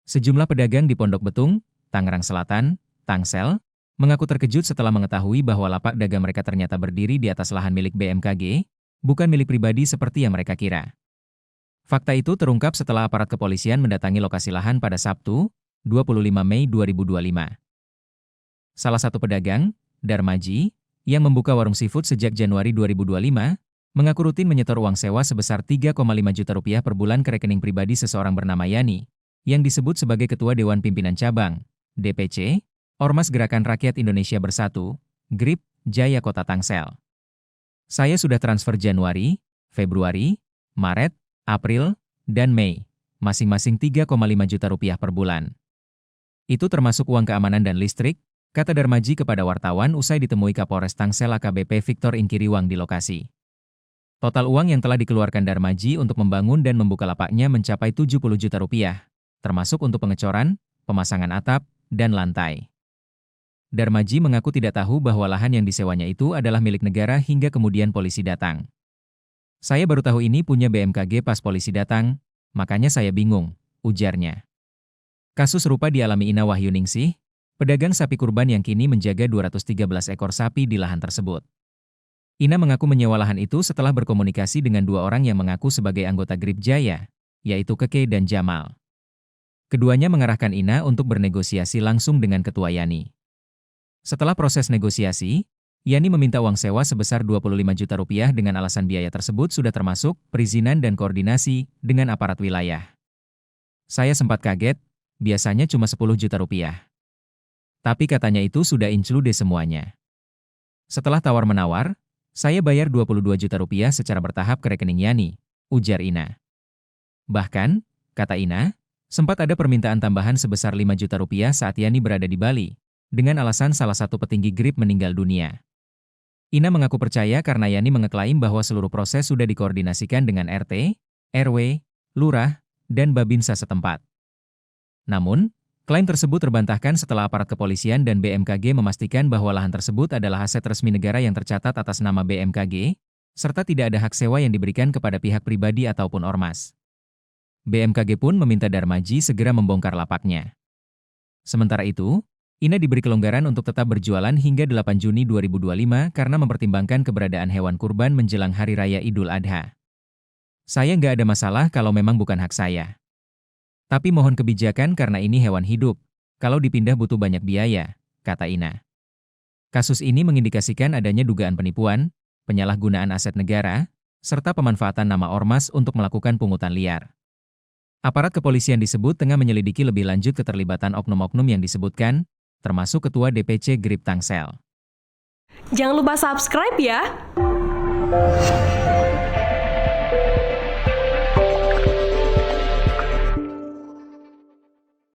Sejumlah pedagang di Pondok Betung, Tangerang Selatan, Tangsel, mengaku terkejut setelah mengetahui bahwa lapak dagang mereka ternyata berdiri di atas lahan milik BMKG, bukan milik pribadi seperti yang mereka kira. Fakta itu terungkap setelah aparat kepolisian mendatangi lokasi lahan pada Sabtu, 25 Mei 2025. Salah satu pedagang, Darmaji, yang membuka warung seafood sejak Januari 2025, mengaku rutin menyetor uang sewa sebesar 3,5 juta rupiah per bulan ke rekening pribadi seseorang bernama Yani, yang disebut sebagai Ketua Dewan Pimpinan Cabang, DPC, Ormas Gerakan Rakyat Indonesia Bersatu, GRIP, Jaya Kota Tangsel. Saya sudah transfer Januari, Februari, Maret, April, dan Mei, masing-masing 3,5 juta rupiah per bulan. Itu termasuk uang keamanan dan listrik, kata Darmaji kepada wartawan usai ditemui Kapolres Tangsel AKBP Victor Inkiriwang di lokasi. Total uang yang telah dikeluarkan Darmaji untuk membangun dan membuka lapaknya mencapai 70 juta rupiah, termasuk untuk pengecoran, pemasangan atap, dan lantai. Darmaji mengaku tidak tahu bahwa lahan yang disewanya itu adalah milik negara hingga kemudian polisi datang. Saya baru tahu ini punya BMKG pas polisi datang, makanya saya bingung, ujarnya. Kasus serupa dialami Ina Wahyuningsih, pedagang sapi kurban yang kini menjaga 213 ekor sapi di lahan tersebut. Ina mengaku menyewa lahan itu setelah berkomunikasi dengan dua orang yang mengaku sebagai anggota GRIP Jaya, yaitu Keke dan Jamal. Keduanya mengarahkan Ina untuk bernegosiasi langsung dengan Ketua Yani. Setelah proses negosiasi, Yani meminta uang sewa sebesar 25 juta rupiah dengan alasan biaya tersebut sudah termasuk perizinan dan koordinasi dengan aparat wilayah. Saya sempat kaget, biasanya cuma 10 juta rupiah. Tapi katanya itu sudah include semuanya. Setelah tawar-menawar, saya bayar 22 juta rupiah secara bertahap ke rekening Yani, ujar Ina. Bahkan, kata Ina, sempat ada permintaan tambahan sebesar 5 juta rupiah saat Yani berada di Bali, dengan alasan salah satu petinggi GRIP meninggal dunia. Ina mengaku percaya karena Yani mengeklaim bahwa seluruh proses sudah dikoordinasikan dengan RT, RW, Lurah, dan Babinsa setempat. Namun, klaim tersebut terbantahkan setelah aparat kepolisian dan BMKG memastikan bahwa lahan tersebut adalah aset resmi negara yang tercatat atas nama BMKG, serta tidak ada hak sewa yang diberikan kepada pihak pribadi ataupun ormas. BMKG pun meminta Darmaji segera membongkar lapaknya. Sementara itu, Ina diberi kelonggaran untuk tetap berjualan hingga 8 Juni 2025 karena mempertimbangkan keberadaan hewan kurban menjelang Hari Raya Idul Adha. Saya nggak ada masalah kalau memang bukan hak saya. Tapi mohon kebijakan karena ini hewan hidup, kalau dipindah butuh banyak biaya, kata Ina. Kasus ini mengindikasikan adanya dugaan penipuan, penyalahgunaan aset negara, serta pemanfaatan nama ormas untuk melakukan pungutan liar. Aparat kepolisian disebut tengah menyelidiki lebih lanjut keterlibatan oknum-oknum yang disebutkan, termasuk Ketua DPC GRIP Tangsel. Jangan lupa subscribe ya!